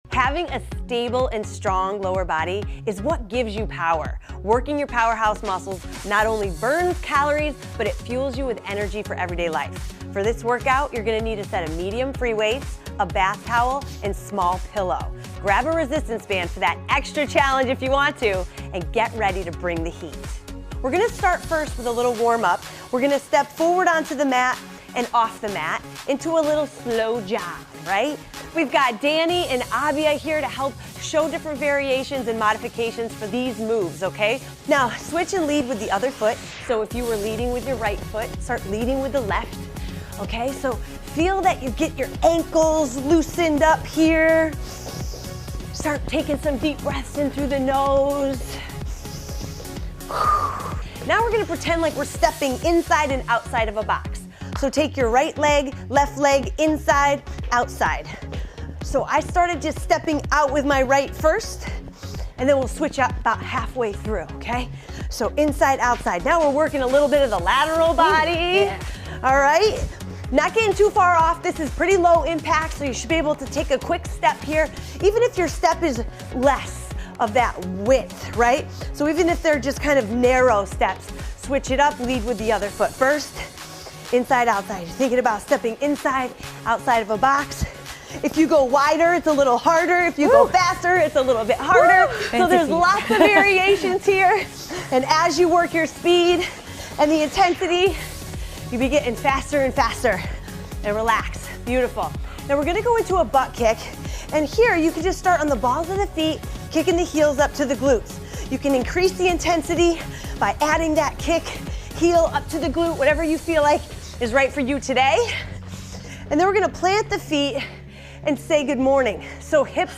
Having a stable and strong lower body is what gives you power. Working your powerhouse muscles not only burns calories, but it fuels you with energy for everyday life. For this workout, you're gonna need a set of medium free weights, a bath towel, and small pillow. Grab a resistance band for that extra challenge if you want to, and get ready to bring the heat. We're gonna start first with a little warm up. We're gonna step forward onto the mat and off the mat into a little slow jog, right? We've got Danny and Abia here to help show different variations and modifications for these moves, okay? Now, switch and lead with the other foot. So if you were leading with your right foot, start leading with the left, okay? So feel that you get your ankles loosened up here. Start taking some deep breaths in through the nose. Now we're gonna pretend like we're stepping inside and outside of a box. So take your right leg, left leg, inside, outside. So I started just stepping out with my right first, and then we'll switch up about halfway through, okay? So inside, outside. Now we're working a little bit of the lateral body. Ooh, yeah. All right? Not getting too far off. This is pretty low impact, so you should be able to take a quick step here, even if your step is less of that width, right? So even if they're just kind of narrow steps, switch it up, lead with the other foot first. Inside, outside. You're thinking about stepping inside, outside of a box. If you go wider, it's a little harder. If you go faster, it's a little bit harder. So there's lots of variations here. And as you work your speed and the intensity, you be getting faster and faster. And relax. Beautiful. Now we're gonna go into a butt kick. And here you can just start on the balls of the feet, kicking the heels up to the glutes. You can increase the intensity by adding that kick, heel up to the glute, whatever you feel like is right for you today. And then we're gonna plant the feet and say good morning. So hips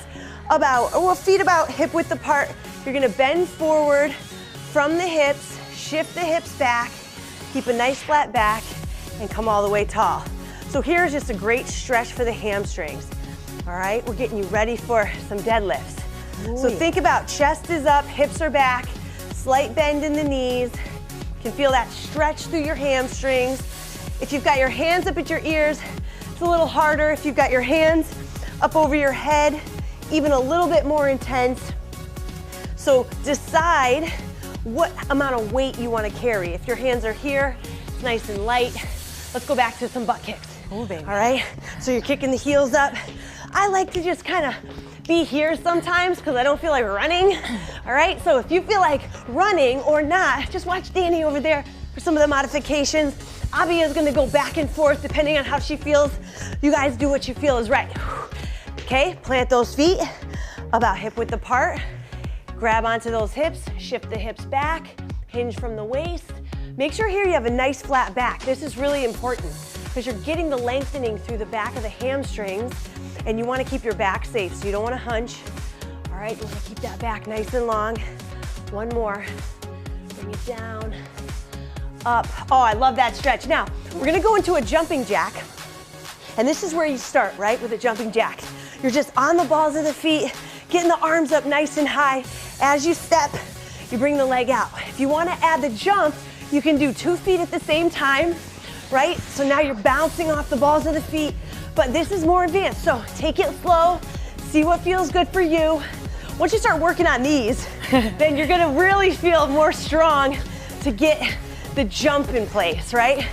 about, or feet about hip width apart. You're gonna bend forward from the hips, shift the hips back, keep a nice flat back, and come all the way tall. So here's just a great stretch for the hamstrings. All right, we're getting you ready for some deadlifts. Ooh, so think about chest is up, hips are back, slight bend in the knees. You can feel that stretch through your hamstrings. If you've got your hands up at your ears, it's a little harder. If you've got your hands up over your head, even a little bit more intense. So decide what amount of weight you want to carry. If your hands are here, it's nice and light. Let's go back to some butt kicks. Moving. All right, so you're kicking the heels up. I like to just kind of be here sometimes because I don't feel like running. All right, so if you feel like running or not, just watch Danny over there for some of the modifications. Abia is gonna go back and forth depending on how she feels. You guys do what you feel is right. Okay, plant those feet about hip width apart. Grab onto those hips, shift the hips back, hinge from the waist. Make sure here you have a nice flat back. This is really important because you're getting the lengthening through the back of the hamstrings, and you wanna keep your back safe, so you don't wanna hunch. All right, you wanna keep that back nice and long. One more, bring it down. Up. Oh, I love that stretch. Now, we're gonna go into a jumping jack. And this is where you start, right, with a jumping jack. You're just on the balls of the feet, getting the arms up nice and high. As you step, you bring the leg out. If you wanna add the jump, you can do 2 feet at the same time, right? So now you're bouncing off the balls of the feet, but this is more advanced. So take it slow, see what feels good for you. Once you start working on these, then you're gonna really feel more strong to get the jump in place, right?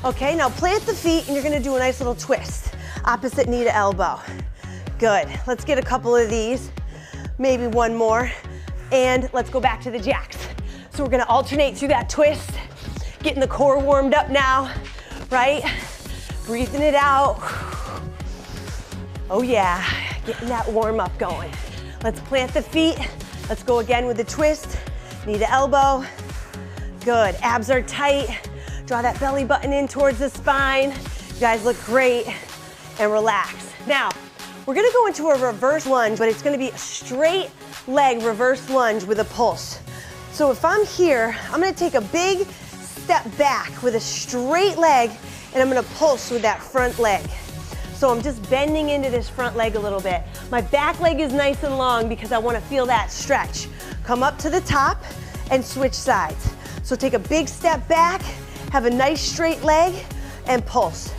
Okay, now plant the feet and you're gonna do a nice little twist. Opposite knee to elbow. Good, let's get a couple of these, maybe one more, and let's go back to the jacks. So we're gonna alternate through that twist, getting the core warmed up now, right? Breathing it out. Oh yeah, getting that warm up going. Let's plant the feet. Let's go again with the twist, knee to elbow. Good, abs are tight. Draw that belly button in towards the spine. You guys look great, and relax. Now, we're gonna go into a reverse lunge, but it's gonna be a straight leg reverse lunge with a pulse. So if I'm here, I'm gonna take a big step back with a straight leg, and I'm gonna pulse with that front leg. So I'm just bending into this front leg a little bit. My back leg is nice and long because I wanna feel that stretch. Come up to the top and switch sides. So take a big step back, have a nice straight leg, and pulse.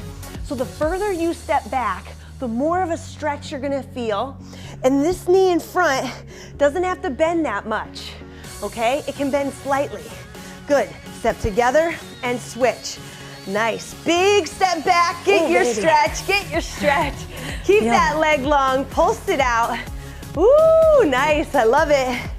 So the further you step back, the more of a stretch you're gonna feel, And this knee in front doesn't have to bend that much, okay? It can bend slightly. Good, step together and switch. Nice, big step back, get your stretch, get your stretch. Keep that leg long, pulse it out. Ooh, nice, I love it.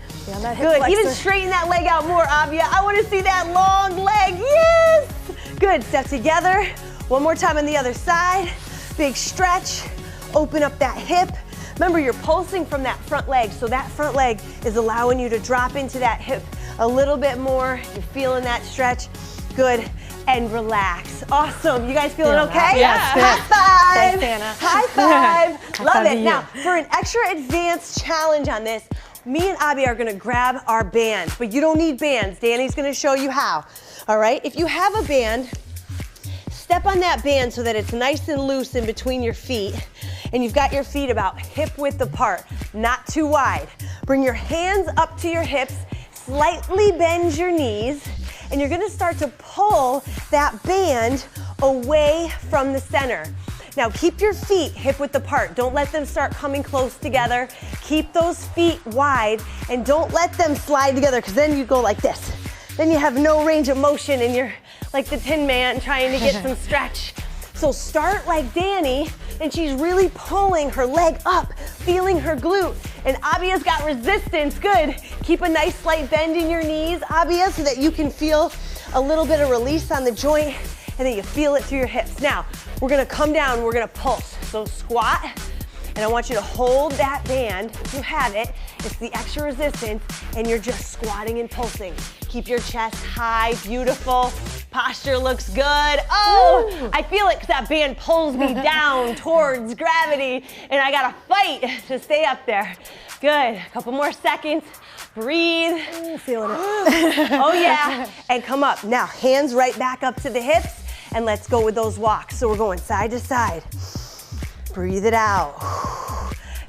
Good, even straighten that leg out more, Abia. I wanna see that long leg, yes! Good, step together. One more time on the other side. Big stretch, open up that hip. Remember, you're pulsing from that front leg, so that front leg is allowing you to drop into that hip a little bit more. You're feeling that stretch. Good, and relax. Awesome, you guys feeling okay? Yes. High five. Thanks, Anna. High five. Love it. You. Now, for an extra advanced challenge on this, me and Abby are gonna grab our band, but you don't need bands. Danny's gonna show you how. All right, if you have a band, step on that band so that it's nice and loose in between your feet, and you've got your feet about hip width apart, not too wide. Bring your hands up to your hips, slightly bend your knees, and you're gonna start to pull that band away from the center. Now keep your feet hip width apart. Don't let them start coming close together. Keep those feet wide and don't let them slide together, because then you go like this. Then you have no range of motion and you're like the Tin Man trying to get some stretch. So start like Danny, and she's really pulling her leg up, feeling her glute. And Abia's got resistance, good. Keep a nice slight bend in your knees, Abia, so that you can feel a little bit of release on the joint, and then you feel it through your hips. Now, we're gonna come down, we're gonna pulse. So squat, and I want you to hold that band, if you have it. It's the extra resistance, and you're just squatting and pulsing. Keep your chest high, beautiful. Posture looks good. Oh, woo. I feel it because that band pulls me down towards gravity, and I gotta fight to stay up there. Good, a couple more seconds. Breathe. Ooh, feeling it. Oh yeah, and come up. Now, hands right back up to the hips, and let's go with those walks. So we're going side to side. Breathe it out.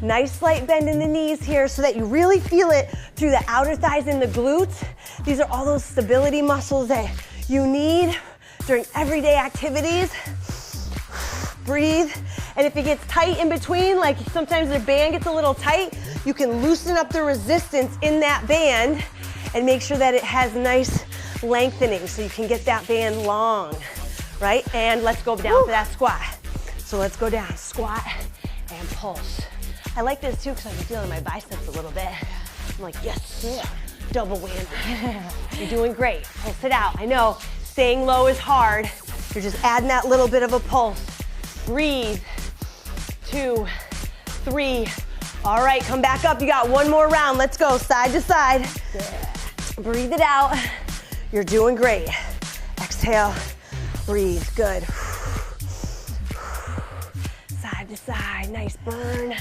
Nice slight bend in the knees here so that you really feel it through the outer thighs and the glutes. These are all those stability muscles that you need during everyday activities. Breathe. And if it gets tight in between, like sometimes the band gets a little tight, you can loosen up the resistance in that band and make sure that it has nice lengthening so you can get that band long, right? And let's go down for that squat. So let's go down, squat and pulse. I like this too because I'm feeling my biceps a little bit. I'm like, yes, double whammy. You're doing great, pulse it out. I know, staying low is hard. You're just adding that little bit of a pulse. Breathe, 2, 3. All right, come back up. You got one more round. Let's go, side to side. Breathe it out. You're doing great. Exhale, breathe, good. Side to side, nice burn.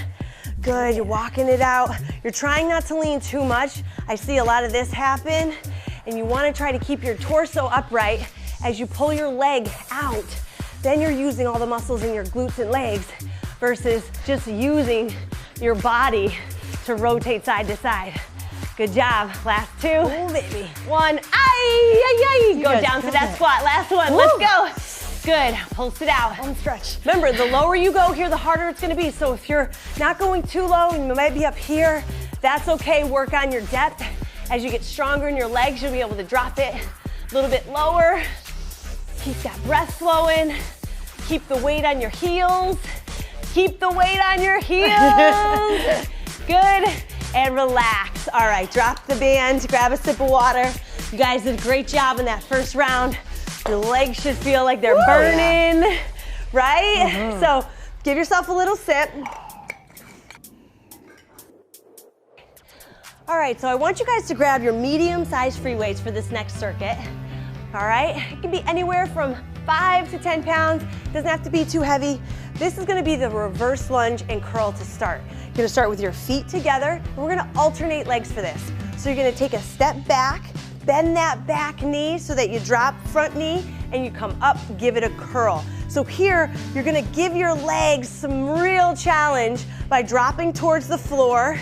Good, you're walking it out. You're trying not to lean too much. I see a lot of this happen, and you wanna try to keep your torso upright as you pull your leg out. Then you're using all the muscles in your glutes and legs versus just using your body to rotate side to side. Good job, last 2. Oh, baby. 1, ay. Go down to that squat, last one, let's go. Good, pulse it out. Home stretch. Remember, the lower you go here, the harder it's gonna be. So if you're not going too low and you might be up here, that's okay. Work on your depth. As you get stronger in your legs, you'll be able to drop it a little bit lower. Keep that breath flowing. Keep the weight on your heels. Keep the weight on your heels. Good, and relax. All right, drop the band, grab a sip of water. You guys did a great job in that first round. Your legs should feel like they're burning, right? So give yourself a little sip. All right, so I want you guys to grab your medium-sized free weights for this next circuit. All right, it can be anywhere from 5 to 10 pounds. Doesn't have to be too heavy. This is gonna be the reverse lunge and curl to start. You're gonna start with your feet together, and we're gonna alternate legs for this. So you're gonna take a step back, bend that back knee so that you drop front knee, and you come up, give it a curl. So here, you're gonna give your legs some real challenge by dropping towards the floor.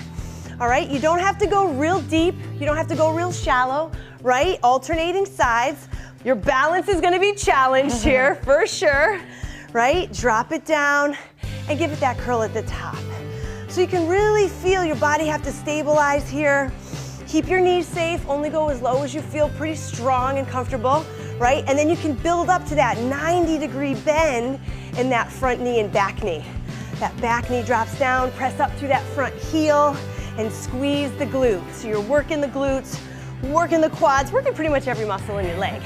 All right, you don't have to go real deep, you don't have to go real shallow, right? Alternating sides. Your balance is gonna be challenged here, for sure, right? Drop it down and give it that curl at the top. So you can really feel your body have to stabilize here. Keep your knees safe, only go as low as you feel pretty strong and comfortable, right? And then you can build up to that 90-degree bend in that front knee and back knee. That back knee drops down, press up through that front heel, and squeeze the glutes. So you're working the glutes, working the quads, working pretty much every muscle in your leg.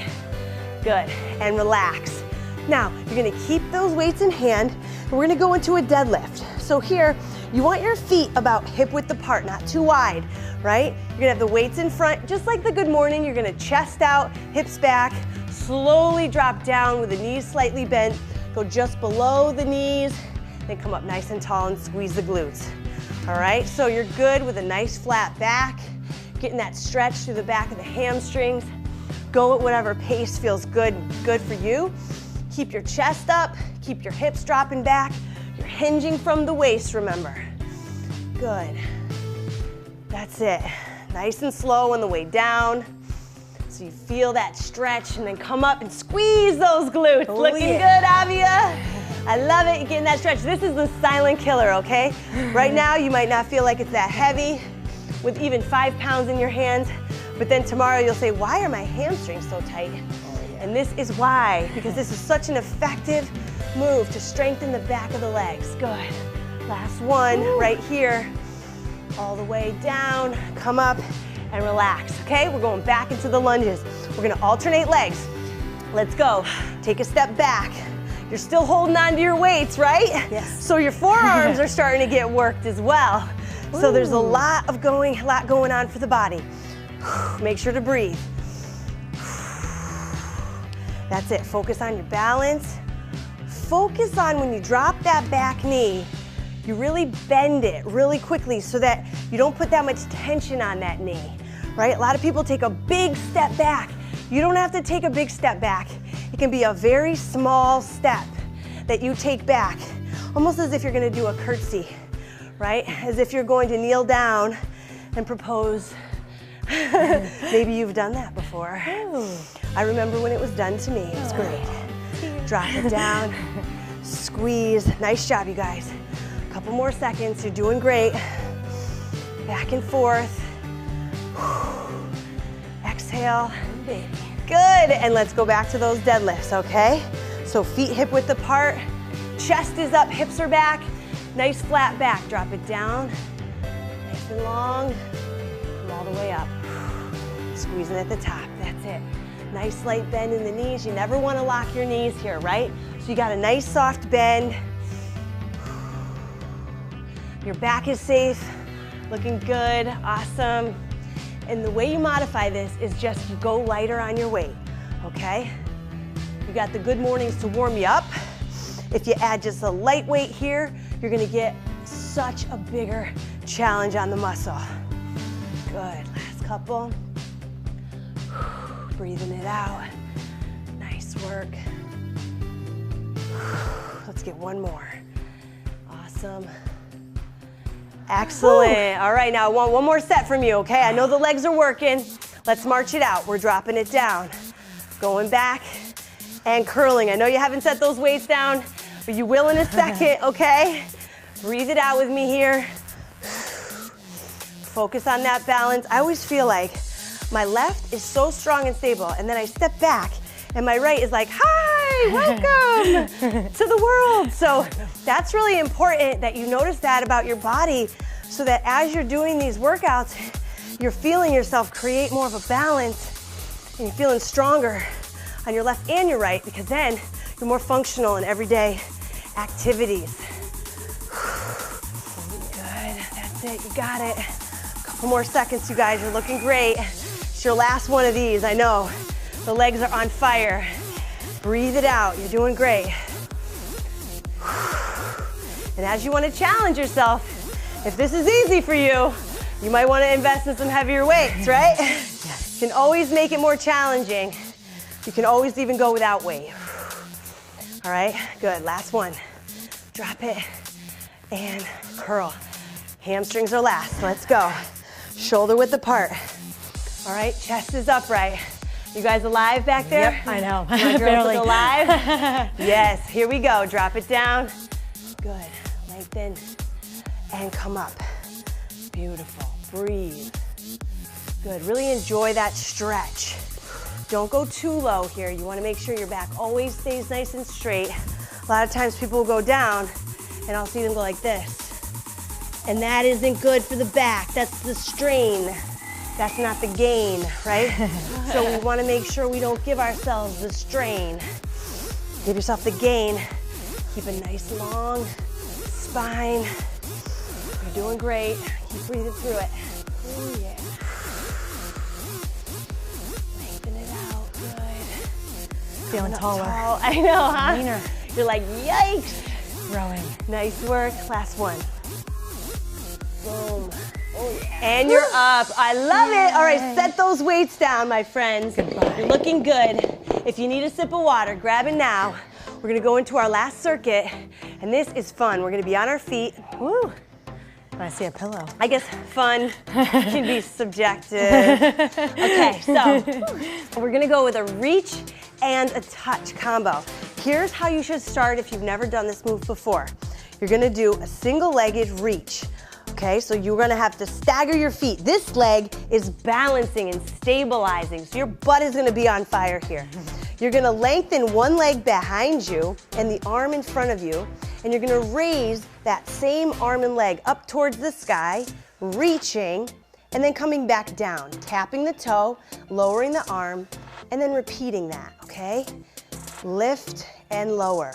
Good, and relax. Now, you're gonna keep those weights in hand, and we're gonna go into a deadlift. So here, you want your feet about hip width apart, not too wide, right? You're gonna have the weights in front, just like the good morning. You're gonna chest out, hips back, slowly drop down with the knees slightly bent, go just below the knees, then come up nice and tall and squeeze the glutes. All right, so you're good with a nice flat back, getting that stretch through the back of the hamstrings. Go at whatever pace feels good for you. Keep your chest up, keep your hips dropping back. You're hinging from the waist, remember. Good. That's it. Nice and slow on the way down. So you feel that stretch and then come up and squeeze those glutes. Oh, looking good, Avia. I love it, you're getting that stretch. This is the silent killer, okay? Right now, you might not feel like it's that heavy with even 5 pounds in your hands, but then tomorrow you'll say, why are my hamstrings so tight? And this is why, because this is such an effective move to strengthen the back of the legs. Good. Last one, right here. All the way down, come up and relax, okay? We're going back into the lunges. We're gonna alternate legs. Let's go. Take a step back. You're still holding on to your weights, right? Yes. So your forearms are starting to get worked as well. Ooh. So there's a lot going on for the body. Make sure to breathe. That's it, focus on your balance. Focus on when you drop that back knee, you really bend it really quickly so that you don't put that much tension on that knee, right? A lot of people take a big step back. You don't have to take a big step back. It can be a very small step that you take back, almost as if you're gonna do a curtsy, right? As if you're going to kneel down and propose. Maybe you've done that before. Ooh. I remember when it was done to me. It was great. Drop it down, squeeze. Nice job, you guys. A couple more seconds, you're doing great. Back and forth. Exhale. Good, and let's go back to those deadlifts, okay? So feet hip width apart, chest is up, hips are back. Nice flat back, drop it down. Nice and long, come all the way up. Squeezing at the top, that's it. Nice light bend in the knees. You never want to lock your knees here, right? So you got a nice soft bend. Your back is safe, looking good, awesome. And the way you modify this is just you go lighter on your weight, okay? You got the good mornings to warm you up. If you add just a light weight here, you're gonna get such a bigger challenge on the muscle. Good, last couple. Breathing it out. Nice work. Let's get one more. Awesome. Excellent. All right, now I want one more set from you, okay? I know the legs are working. Let's march it out. We're dropping it down. Going back and curling. I know you haven't set those weights down, but you will in a second, okay? Breathe it out with me here. Focus on that balance. I always feel like my left is so strong and stable, and then I step back, and my right is like, hi, welcome to the world. So that's really important that you notice that about your body so that as you're doing these workouts, you're feeling yourself create more of a balance, and you're feeling stronger on your left and your right, because then you're more functional in everyday activities. Good, that's it, you got it. A couple more seconds, you guys, you're looking great. It's your last one of these, I know. The legs are on fire. Breathe it out, you're doing great. And as you want to challenge yourself, if this is easy for you, you might want to invest in some heavier weights, right? Yes. You can always make it more challenging. You can always even go without weight. All right, good, last one. Drop it and curl. Hamstrings are last, let's go. Shoulder width apart. All right, chest is upright. You guys alive back there? Yep, I know. My girls look alive? Yes, here we go. Drop it down. Good. Lengthen and come up. Beautiful, breathe. Good, really enjoy that stretch. Don't go too low here. You wanna make sure your back always stays nice and straight. A lot of times people will go down and I'll see them go like this. And that isn't good for the back. That's the strain. That's not the gain, right? So we wanna make sure we don't give ourselves the strain. Give yourself the gain. Keep a nice long spine. You're doing great. Keep breathing through it. Oh yeah. Lengthen it out, good. Feeling taller. Tall. I know, huh? Leaner. You're like, yikes. Growing. Nice work, last one. Boom. Oh yeah. And you're up. I love it. All right, set those weights down, my friends. Goodbye. You're looking good. If you need a sip of water, grab it now. We're gonna go into our last circuit, and this is fun. We're gonna be on our feet. Woo. I see a pillow. I guess fun can be subjective. Okay, so we're gonna go with a reach and a touch combo. Here's how you should start if you've never done this move before. You're gonna do a single-legged reach. Okay, so you're gonna have to stagger your feet. This leg is balancing and stabilizing, so your butt is gonna be on fire here. You're gonna lengthen one leg behind you and the arm in front of you, and you're gonna raise that same arm and leg up towards the sky, reaching, and then coming back down, tapping the toe, lowering the arm, and then repeating that, okay? Lift and lower.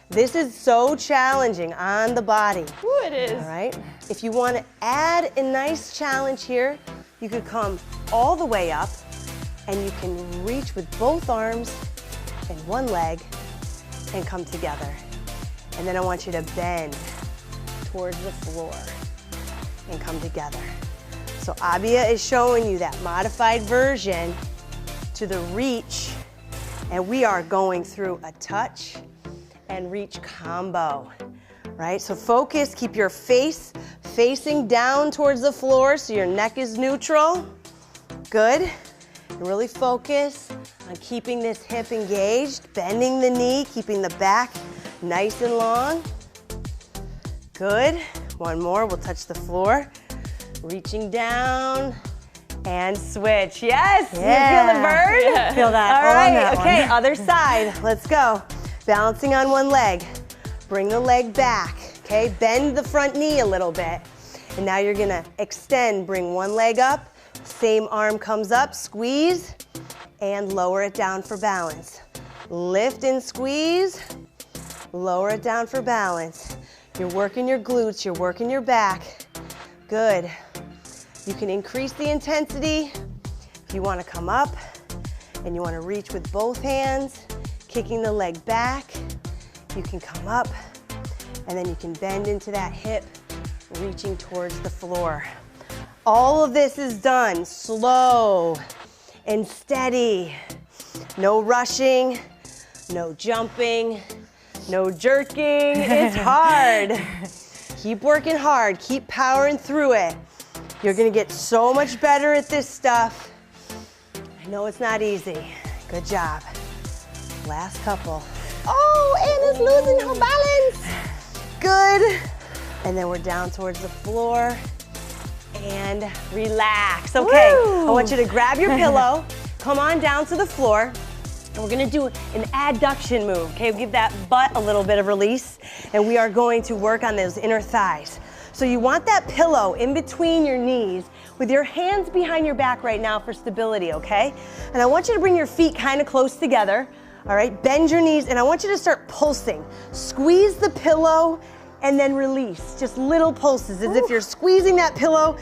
This is so challenging on the body. Ooh, it is. All right? If you want to add a nice challenge here, you could come all the way up and you can reach with both arms and one leg and come together. And then I want you to bend towards the floor and come together. So Abia is showing you that modified version to the reach, and we are going through a touch and reach combo, right? So focus, keep your face facing down towards the floor so your neck is neutral. Good. And really focus on keeping this hip engaged, bending the knee, keeping the back nice and long. Good. One more, we'll touch the floor. Reaching down and switch. Yes, Yeah. you feel the burn? Yeah. Feel that. All All on right, that okay, one. other side, let's go. Balancing on one leg. Bring the leg back, okay? Bend the front knee a little bit. And now you're gonna extend, bring one leg up, same arm comes up, squeeze, and lower it down for balance. Lift and squeeze, lower it down for balance. You're working your glutes, you're working your back. Good. You can increase the intensity if you wanna come up and you wanna reach with both hands, kicking the leg back. You can come up and then you can bend into that hip, reaching towards the floor. All of this is done slow and steady. No rushing, no jumping, no jerking. It's hard. Keep working hard, keep powering through it. You're gonna get so much better at this stuff. I know it's not easy. Good job. Last couple. Oh, Anna's losing her balance. Good. And then we're down towards the floor and relax. Okay, Woo. I want you to grab your pillow, come on down to the floor, and we're gonna do an adduction move, okay? Give that butt a little bit of release, and we are going to work on those inner thighs. So you want that pillow in between your knees with your hands behind your back right now for stability, okay? And I want you to bring your feet kind of close together, all right? Bend your knees, and I want you to start pulsing. Squeeze the pillow and then release, just little pulses, as if you're squeezing that pillow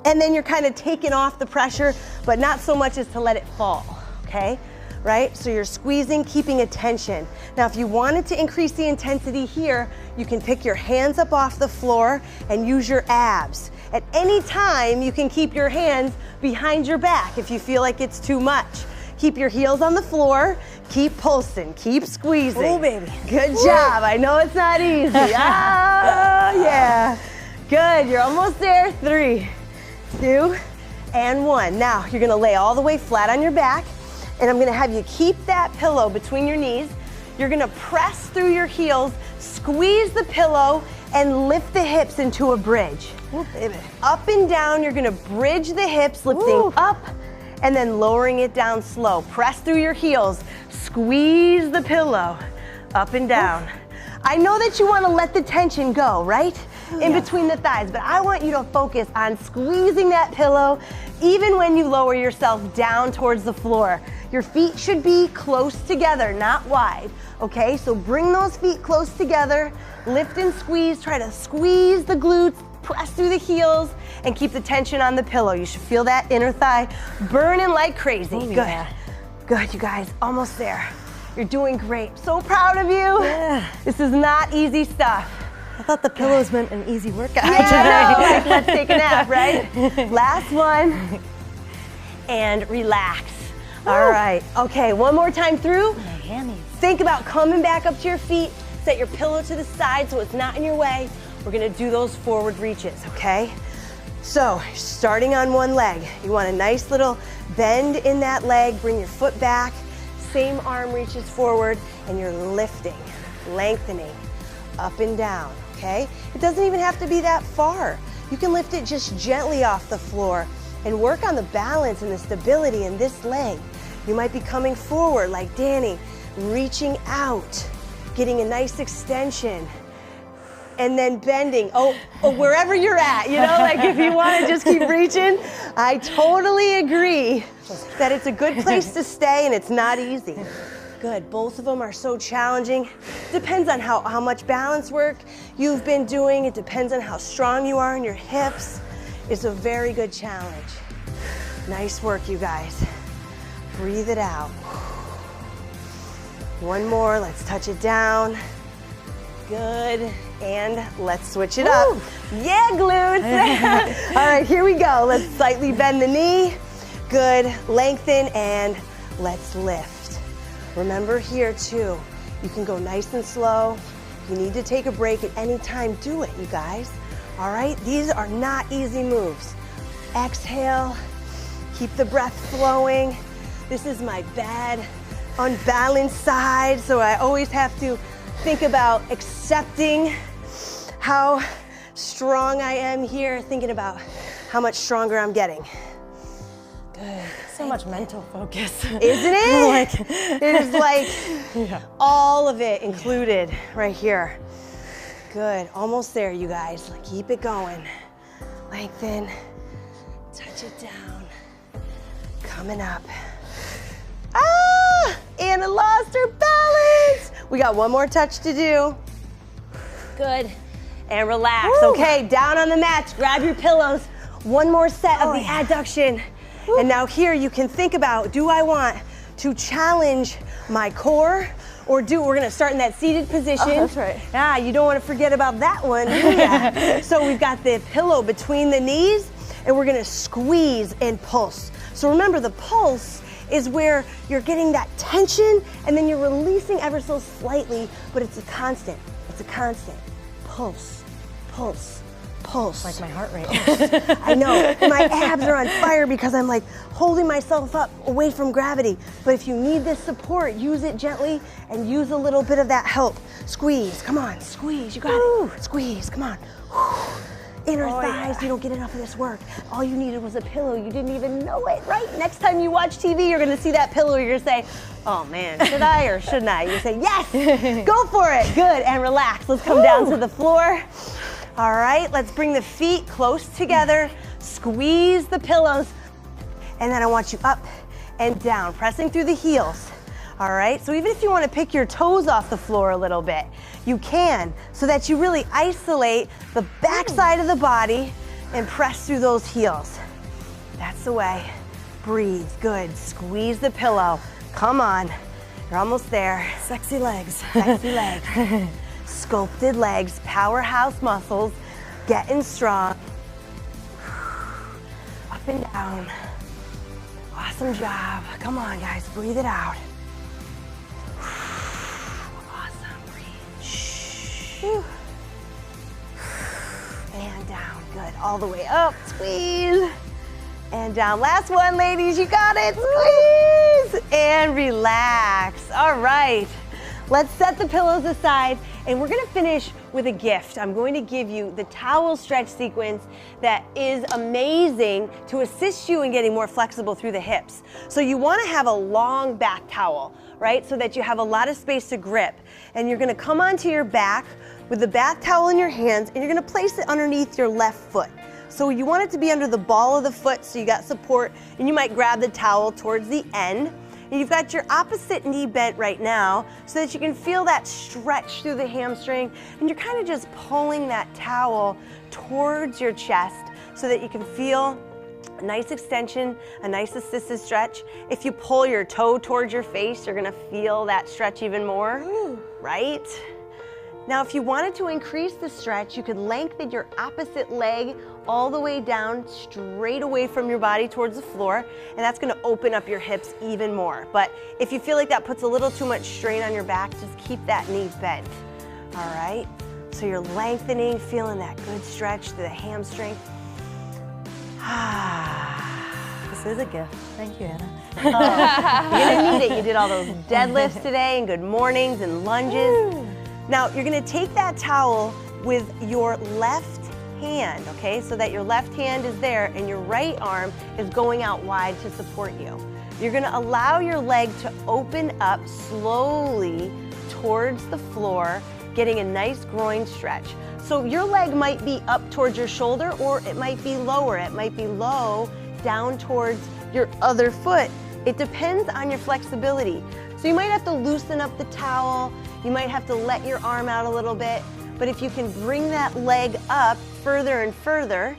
and then you're kind of taking off the pressure, but not so much as to let it fall, okay? Right? So you're squeezing, keeping attention. Now, if you wanted to increase the intensity here, you can pick your hands up off the floor and use your abs. At any time, you can keep your hands behind your back if you feel like it's too much. Keep your heels on the floor, keep pulsing, keep squeezing. Oh, baby. Good job. I know it's not easy. Oh, yeah. Good, you're almost there. 3, 2, and 1. Now, you're gonna lay all the way flat on your back, and I'm gonna have you keep that pillow between your knees. You're gonna press through your heels, squeeze the pillow, and lift the hips into a bridge. Ooh, baby. Up and down, you're gonna bridge the hips, lifting up and then lowering it down slow. Press through your heels, squeeze the pillow, up and down. I know that you wanna let the tension go, right? In between the thighs, but I want you to focus on squeezing that pillow even when you lower yourself down towards the floor. Your feet should be close together, not wide, okay? So bring those feet close together, lift and squeeze, try to squeeze the glutes, press through the heels, and keep the tension on the pillow. You should feel that inner thigh burning like crazy. Ooh, good, yeah. Good, you guys, almost there. You're doing great. So proud of you. Yeah. This is not easy stuff. I thought the pillows meant an easy workout. Yeah, like, let's take a nap, right? Last one. And relax. All right. Okay, one more time through. My hammies. Think about coming back up to your feet. Set your pillow to the side so it's not in your way. We're gonna do those forward reaches, okay? So, starting on one leg. You want a nice little bend in that leg. Bring your foot back. Same arm reaches forward, and you're lifting, lengthening, up and down, okay? It doesn't even have to be that far. You can lift it just gently off the floor and work on the balance and the stability in this leg. You might be coming forward like Danny, reaching out, getting a nice extension, and then bending. Oh, wherever you're at, you know, like if you want to just keep reaching. I totally agree that it's a good place to stay and it's not easy. Good, both of them are so challenging. Depends on how much balance work you've been doing. It depends on how strong you are in your hips. It's a very good challenge. Nice work, you guys. Breathe it out. One more, let's touch it down. Good, and let's switch it up. Yeah, glutes. All right, here we go. Let's slightly bend the knee. Good, lengthen, and let's lift. Remember here too, you can go nice and slow. If you need to take a break at any time, do it, you guys. All right, these are not easy moves. Exhale, keep the breath flowing. This is my bad, unbalanced side, so I always have to think about accepting how strong I am here, thinking about how much stronger I'm getting. Good. So much mental focus. Isn't it? It is like all of it included right here. Good, almost there, you guys. Keep it going. Lengthen, touch it down. Coming up. Ah, Anna lost her balance. We got one more touch to do. Good, and relax. Woo. Okay, down on the mat, grab your pillows. One more set of the adduction. Woo. And now here you can think about, do I want to challenge my core or we're gonna start in that seated position. Oh, that's right. Ah, you don't wanna forget about that one, do ya? So we've got the pillow between the knees and we're gonna squeeze and pulse. So remember, the pulse is where you're getting that tension and then you're releasing ever so slightly, but it's a constant. It's a constant. Pulse, pulse, pulse. Like my heart rate. I know, my abs are on fire because I'm like holding myself up away from gravity. But if you need this support, use it gently and use a little bit of that help. Squeeze, come on, squeeze, you got it. Squeeze, come on. Inner thighs, you don't get enough of this work. All you needed was a pillow, you didn't even know it, right? Next time you watch TV, you're gonna see that pillow, you're gonna say, oh man, should I or shouldn't I? You say, yes, go for it, good, and relax. Let's come down to the floor. All right, let's bring the feet close together, squeeze the pillows, and then I want you up and down, pressing through the heels. All right, so even if you want to pick your toes off the floor a little bit, you can, so that you really isolate the back side of the body and press through those heels. That's the way. Breathe, good. Squeeze the pillow. Come on, you're almost there. Sexy legs. Sexy legs. Sculpted legs, powerhouse muscles, getting strong. Up and down. Awesome job. Come on, guys, breathe it out. Awesome, breathe. And down, good. All the way up, squeeze. And down. Last one, ladies, you got it. Squeeze and relax. All right. let's set the pillows aside and we're gonna finish with a gift. I'm going to give you the towel stretch sequence that is amazing to assist you in getting more flexible through the hips. So you wanna have a long back towel, right? So that you have a lot of space to grip. And you're gonna come onto your back with the bath towel in your hands and you're gonna place it underneath your left foot. So you want it to be under the ball of the foot so you got support, and you might grab the towel towards the end. And you've got your opposite knee bent right now so that you can feel that stretch through the hamstring, and you're kind of just pulling that towel towards your chest so that you can feel a nice extension, a nice assisted stretch. If you pull your toe towards your face, you're gonna feel that stretch even more, right? Now, if you wanted to increase the stretch, you could lengthen your opposite leg all the way down, straight away from your body towards the floor, and that's gonna open up your hips even more. But if you feel like that puts a little too much strain on your back, just keep that knee bent, all right? So you're lengthening, feeling that good stretch through the hamstring. This is a gift. Thank you, Anna. You're gonna need it. You did all those deadlifts today and good mornings and lunges. Now, you're gonna take that towel with your left hand, okay? So that your left hand is there and your right arm is going out wide to support you. You're gonna allow your leg to open up slowly towards the floor, getting a nice groin stretch. So your leg might be up towards your shoulder or it might be lower. It might be low down towards your other foot. It depends on your flexibility. So you might have to loosen up the towel. You might have to let your arm out a little bit, but if you can bring that leg up further and further,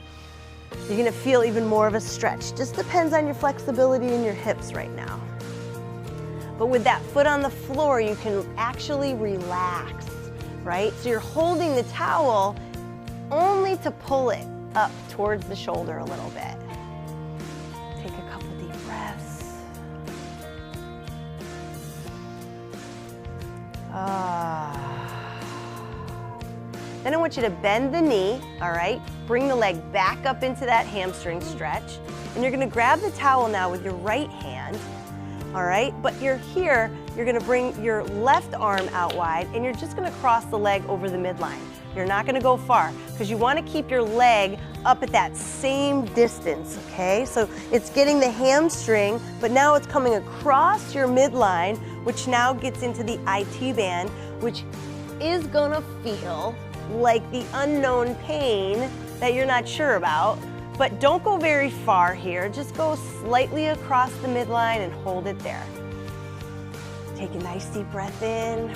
you're gonna feel even more of a stretch. Just depends on your flexibility in your hips right now. But with that foot on the floor, you can actually relax, right? So you're holding the towel only to pull it up towards the shoulder a little bit. Take a couple deep breaths. Then I want you to bend the knee, all right? Bring the leg back up into that hamstring stretch. And you're gonna grab the towel now with your right hand, all right? But you're here, you're gonna bring your left arm out wide and you're just gonna cross the leg over the midline. You're not gonna go far because you wanna keep your leg up at that same distance, okay? So it's getting the hamstring, but now it's coming across your midline, which now gets into the IT band, which is gonna feel like the unknown pain that you're not sure about. But don't go very far here. Just go slightly across the midline and hold it there. Take a nice deep breath in.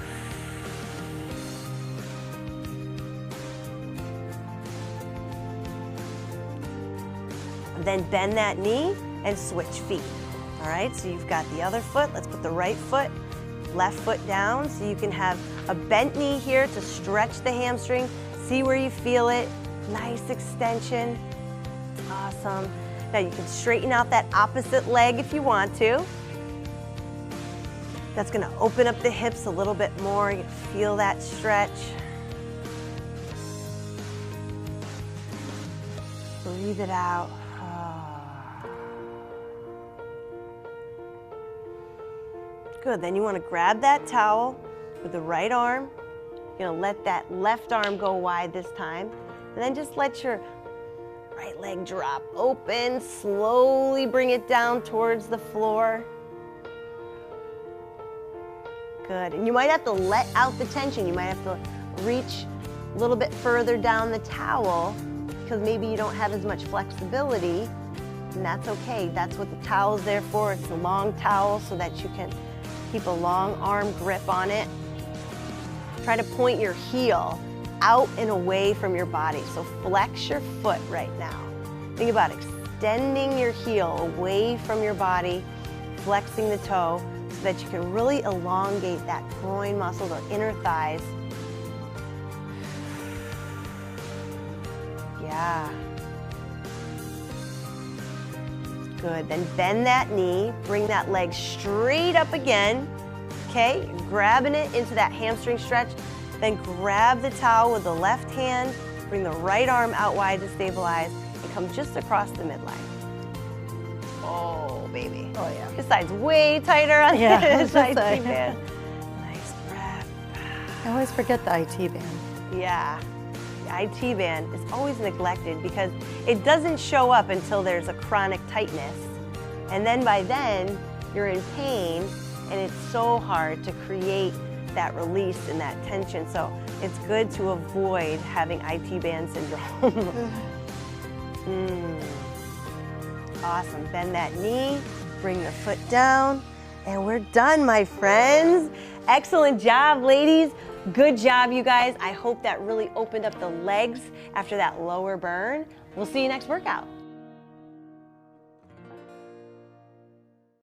Then bend that knee and switch feet. All right, so you've got the other foot. Let's put the right foot, left foot down so you can have a bent knee here to stretch the hamstring. See where you feel it. Nice extension. Awesome. Now you can straighten out that opposite leg if you want to. That's gonna open up the hips a little bit more. You feel that stretch. Breathe it out. Good, then you wanna grab that towel with the right arm. You're gonna let that left arm go wide this time. And then just let your right leg drop open. Slowly bring it down towards the floor. Good, and you might have to let out the tension. You might have to reach a little bit further down the towel because maybe you don't have as much flexibility, and that's okay. That's what the towel is there for. It's a long towel so that you can keep a long arm grip on it. Try to point your heel out and away from your body. So flex your foot right now. Think about extending your heel away from your body, flexing the toe so that you can really elongate that groin muscle, the inner thighs. Yeah. Good, then bend that knee, bring that leg straight up again. Okay, you're grabbing it into that hamstring stretch. Then grab the towel with the left hand, bring the right arm out wide to stabilize, and come just across the midline. Oh, baby. Oh, yeah. This side's way tighter on Yeah, this side. side. Nice breath. I always forget the IT band. Yeah, the IT band is always neglected because it doesn't show up until there's a chronic tightness. And then by then, you're in pain, and it's so hard to create that release and that tension. So it's good to avoid having IT band syndrome. Awesome, bend that knee, bring the foot down, and we're done, my friends. Excellent job, ladies. Good job, you guys. I hope that really opened up the legs after that lower burn. We'll see you next workout.